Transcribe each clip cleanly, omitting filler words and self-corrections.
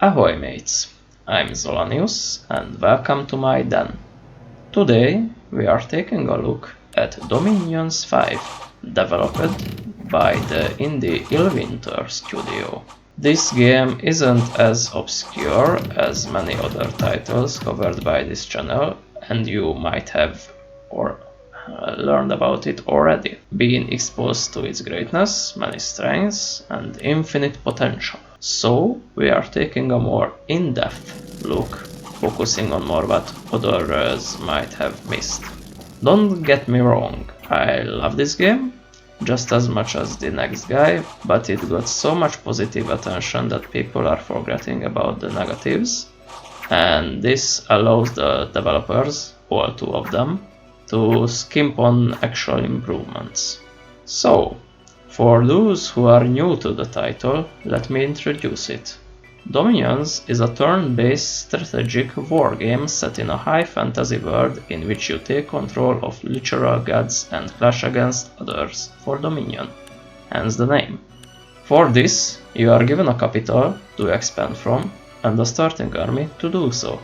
Ahoy mates, I'm Zolanius and welcome to my den. Today we are taking a look at Dominions 5, developed by the indie Illwinter studio. This game isn't as obscure as many other titles covered by this channel, and you might have learned about it already, being exposed to its greatness, many strengths, and infinite potential. So we are taking a more in-depth look, focusing on more what others might have missed. Don't get me wrong, I love this game just as much as the next guy, but it got so much positive attention that people are forgetting about the negatives, and this allows the developers, all two of them, to skimp on actual improvements. So, for those who are new to the title, let me introduce it. Dominions is a turn-based strategic war game set in a high fantasy world in which you take control of literal gods and clash against others for dominion, hence the name. For this, you are given a capital to expand from and a starting army to do so.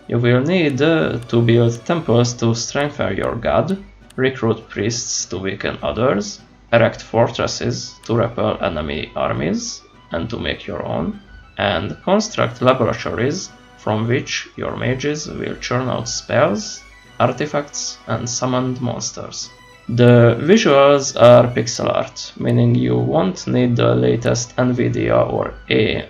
You will need to build temples to strengthen your god, recruit priests to weaken others, erect fortresses to repel enemy armies and to make your own, and construct laboratories from which your mages will churn out spells, artifacts, and summoned monsters. The visuals are pixel art, meaning you won't need the latest NVIDIA or AMD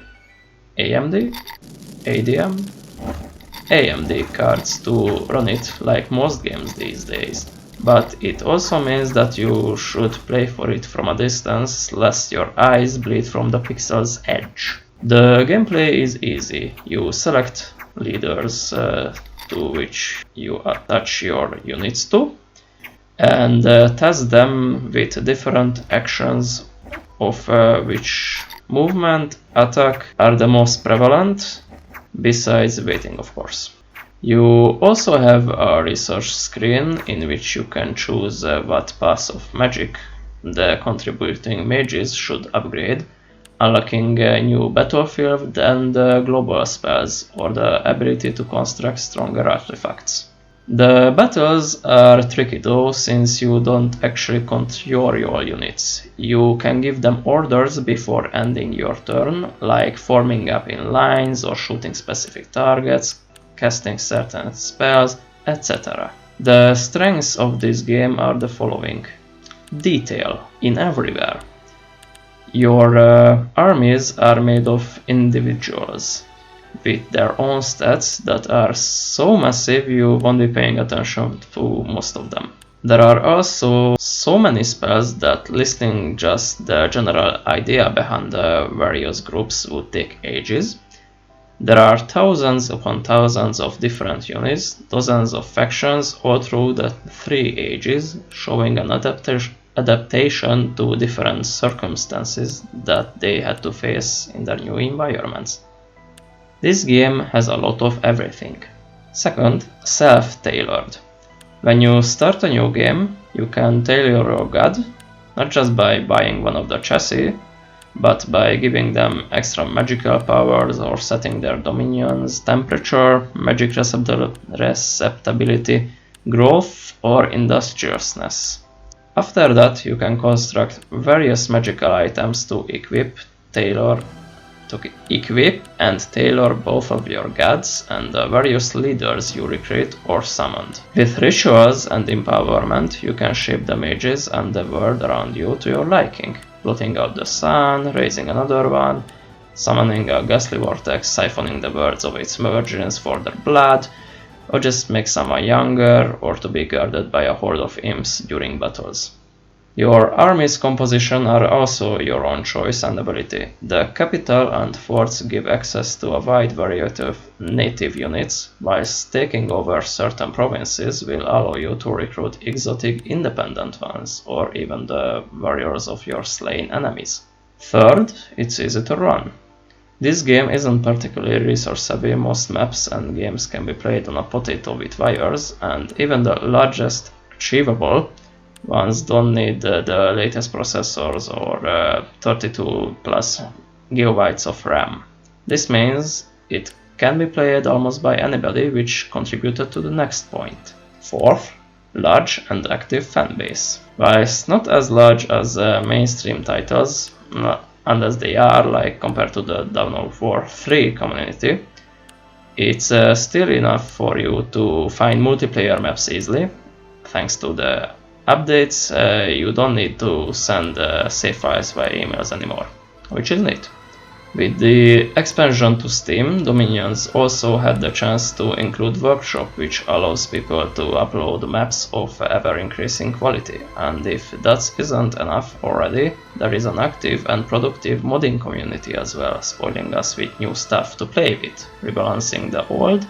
cards to run it like most games these days. But it also means that you should play for it from a distance, lest your eyes bleed from the pixel's edge. The gameplay is easy. You select leaders to which you attach your units to, and test them with different actions, of which movement, attack are the most prevalent, besides waiting, of course. You also have a research screen in which you can choose what pass of magic the contributing mages should upgrade, unlocking a new battlefield and global spells or the ability to construct stronger artifacts. The battles are tricky though, since you don't actually control your units. You can give them orders before ending your turn, like forming up in lines or shooting specific targets, casting certain spells, etc. The strengths of this game are the following. Detail in everywhere. Your armies are made of individuals with their own stats that are so massive you won't be paying attention to most of them. There are also so many spells that listing just the general idea behind the various groups would take ages. There are thousands upon thousands of different units, dozens of factions all through the 3 ages, showing an adaptation to different circumstances that they had to face in their new environments. This game has a lot of everything. Second, self-tailored. When you start a new game, you can tailor your god, not just by buying one of the chassis, but by giving them extra magical powers or setting their dominions, temperature, magic receptibility, growth, or industriousness. After that, you can construct various magical items to equip and tailor both of your gods and the various leaders you recruit or summoned. With rituals and empowerment, you can shape the mages and the world around you to your liking, blotting out the sun, raising another one, summoning a ghastly vortex, siphoning the words of its virgins for their blood, or just make someone younger or to be guarded by a horde of imps during battles. Your army's composition are also your own choice and ability. The capital and forts give access to a wide variety of native units, whilst taking over certain provinces will allow you to recruit exotic independent ones, or even the warriors of your slain enemies. Third, it's easy to run. This game isn't particularly resource heavy. Most maps and games can be played on a potato with wires, and even the largest achievable ones don't need the latest processors or 32 plus gigabytes of RAM. This means it can be played almost by anybody, which contributed to the next point. Fourth, large and active fanbase. Whilst not as large as mainstream titles, unless they are, like compared to the Dawn of War 3 community, it's still enough for you to find multiplayer maps easily. Thanks to the updates, you don't need to send save files via emails anymore, which is neat. With the expansion to Steam, Dominions also had the chance to include Workshop, which allows people to upload maps of ever-increasing quality. And if that isn't enough already, there is an active and productive modding community as well, spoiling us with new stuff to play with, rebalancing the old,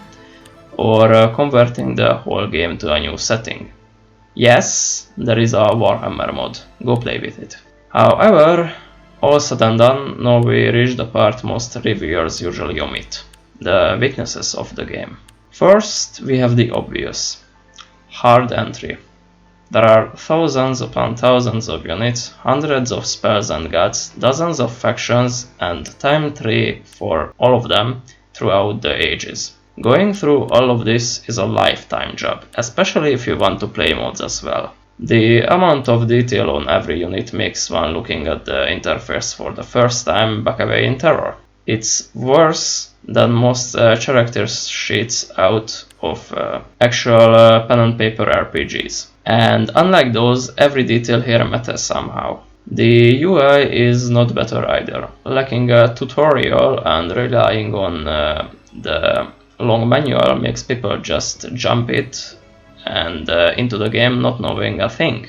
or converting the whole game to a new setting. Yes, there is a Warhammer mod, go play with it. However, all said and done, now we reach the part most reviewers usually omit, the weaknesses of the game. First, we have the obvious. Hard entry. There are thousands upon thousands of units, hundreds of spells and gods, dozens of factions, and time tree for all of them throughout the ages. Going through all of this is a lifetime job, especially if you want to play mods as well. The amount of detail on every unit makes one looking at the interface for the first time back away in terror. It's worse than most character sheets out of actual pen and paper RPGs. And unlike those, every detail here matters somehow. The UI is not better either, lacking a tutorial and relying on the long manual makes people just jump it and into the game not knowing a thing,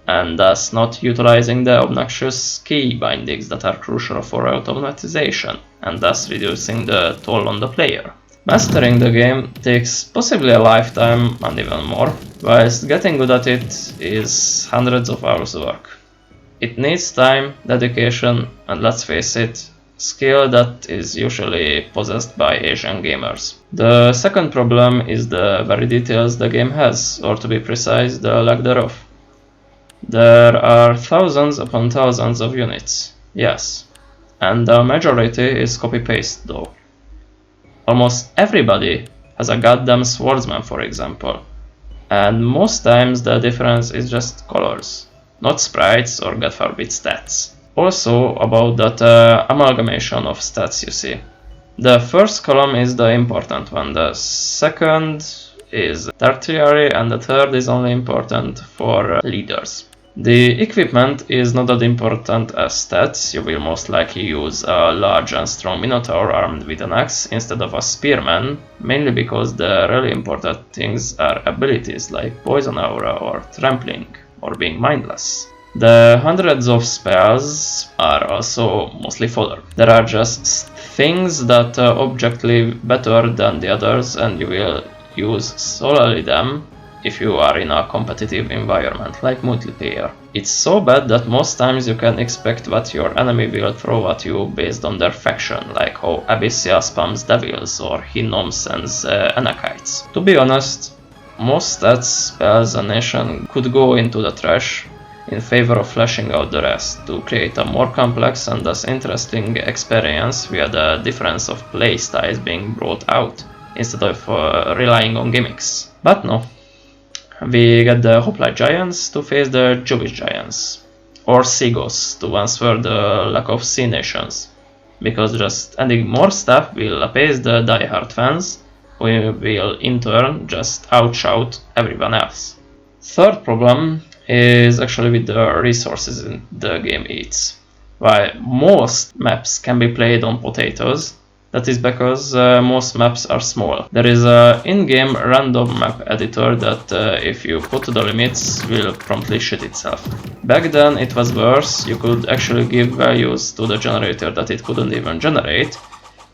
and thus not utilizing the obnoxious key bindings that are crucial for automatization, and thus reducing the toll on the player. Mastering the game takes possibly a lifetime and even more, whilst getting good at it is hundreds of hours of work. It needs time, dedication, and let's face it, skill that is usually possessed by Asian gamers. The second problem is the very details the game has, or to be precise, the lack thereof. There are thousands upon thousands of units, yes, and the majority is copy-paste though. Almost everybody has a goddamn swordsman, for example, and most times the difference is just colors, not sprites or god forbid stats. Also about that amalgamation of stats you see. The first column is the important one, the second is tertiary, and the third is only important for leaders. The equipment is not that important as stats. You will most likely use a large and strong minotaur armed with an axe instead of a spearman, mainly because the really important things are abilities like poison aura or trampling or being mindless. The hundreds of spells are also mostly fodder. There are just things that are objectively better than the others, and you will use solely them if you are in a competitive environment like multiplayer. It's so bad that most times you can expect what your enemy will throw at you based on their faction, like how Abyssia spams devils or Hinnom sends Anakites. To be honest, most stats, spells and nation could go into the trash in favor of fleshing out the rest to create a more complex and thus interesting experience via the difference of play styles being brought out instead of relying on gimmicks. But no, we get the Hoplite Giants to face the Jewish Giants, or Seagos to answer the lack of Sea Nations, because just adding more stuff will appease the diehard fans, who will in turn just outshout everyone else. Third problem is actually with the resources the game eats. While most maps can be played on potatoes, that is because most maps are small. There is an in-game random map editor that if you put the limits will promptly shit itself. Back then it was worse, you could actually give values to the generator that it couldn't even generate.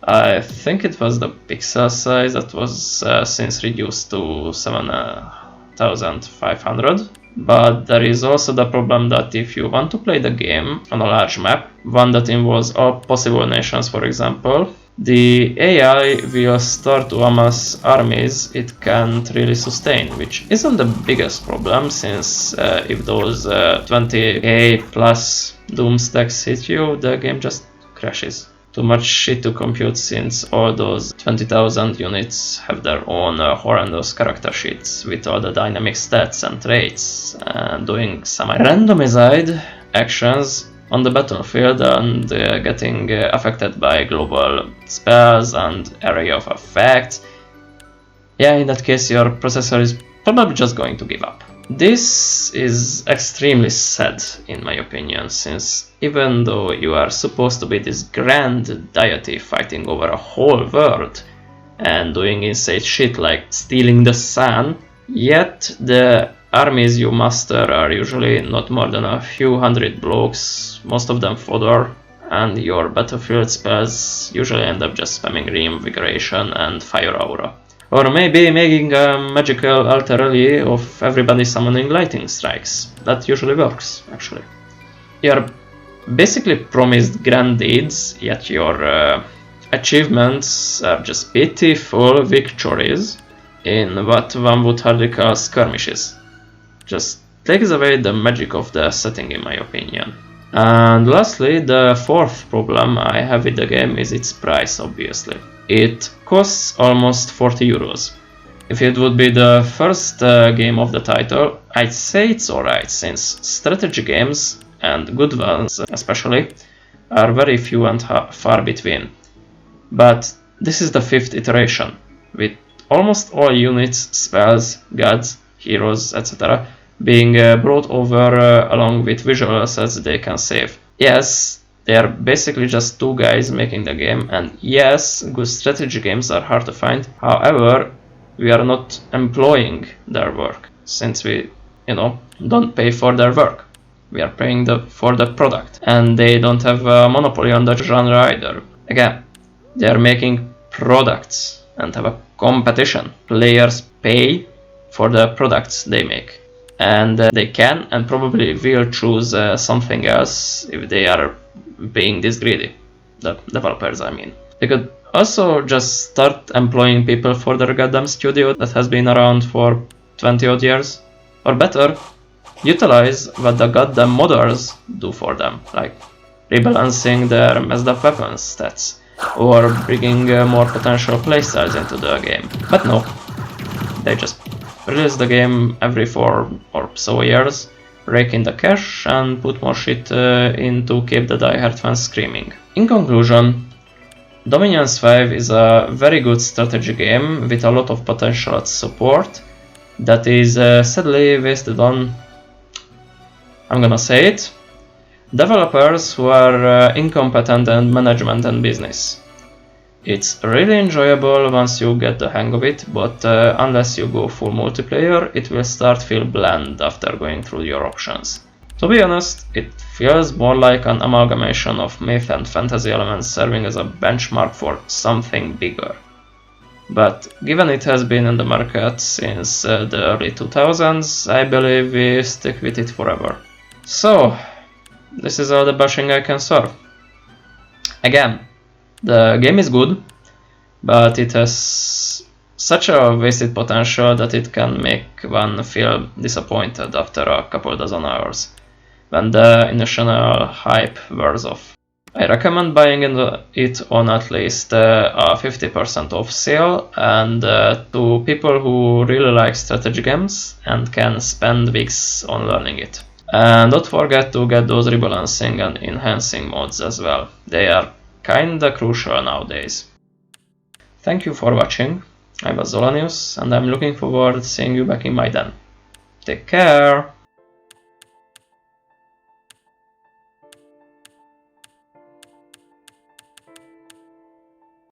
I think it was the pixel size that was since reduced to 7500. But there is also the problem that if you want to play the game on a large map, one that involves all possible nations for example, the AI will start to amass armies it can't really sustain, which isn't the biggest problem since if those 20k plus doom stacks hit you, the game just crashes. too much shit to compute since all those 20,000 units have their own horrendous character sheets with all the dynamic stats and traits, and doing some randomized actions on the battlefield and getting affected by global spells and area of effects. Yeah, in that case your processor is probably just going to give up. This is extremely sad in my opinion, since even though you are supposed to be this grand deity fighting over a whole world and doing insane shit like stealing the sun, yet the armies you muster are usually not more than a few hundred blokes, most of them fodder, and your battlefield spells usually end up just spamming reinvigoration and fire aura. Or maybe making a magical alter rally of everybody summoning lightning strikes. That usually works, actually. You're basically promised grand deeds, yet your achievements are just pitiful victories in what one would hardly call skirmishes. Just takes away the magic of the setting, in my opinion. And lastly, the fourth problem I have with the game is its price, obviously. It costs almost 40 euros. If it would be the first game of the title, I'd say it's alright, since strategy games, and good ones especially, are very few and far between. But this is the fifth iteration, with almost all units, spells, gods, heroes, etc. being brought over along with visual assets they can save. Yes, they are basically just two guys making the game, and yes, good strategy games are hard to find. However, we are not employing their work, since we, don't pay for their work. We are paying for the product, and they don't have a monopoly on the genre either. Again, they are making products and have a competition. Players pay for the products they make, and they can and probably will choose something else if they are being this greedy. The developers, I mean. They could also just start employing people for their goddamn studio that has been around for 20 odd years. Or better, utilize what the goddamn modders do for them, like rebalancing their messed up weapons stats, or bringing more potential playstyles into the game. But no, they just release the game every 4 or so years, rake in the cash and put more shit in to keep the diehard fans screaming. In conclusion, Dominions 5 is a very good strategy game with a lot of potential at support that is sadly wasted on, I'm gonna say it, developers who are incompetent in management and business. It's really enjoyable once you get the hang of it, but unless you go full multiplayer, it will start feel bland after going through your options. To be honest, it feels more like an amalgamation of myth and fantasy elements serving as a benchmark for something bigger. But given it has been in the market since the early 2000s, I believe we stick with it forever. So, this is all the bashing I can serve. Again, the game is good, but it has such a wasted potential that it can make one feel disappointed after a couple dozen hours, when the initial hype wears off. I recommend buying it on at least a 50% off sale, and to people who really like strategy games and can spend weeks on learning it. And don't forget to get those rebalancing and enhancing mods as well. They are kinda crucial nowadays. Thank you for watching. I was Zolanius, and I'm looking forward to seeing you back in my den. Take care!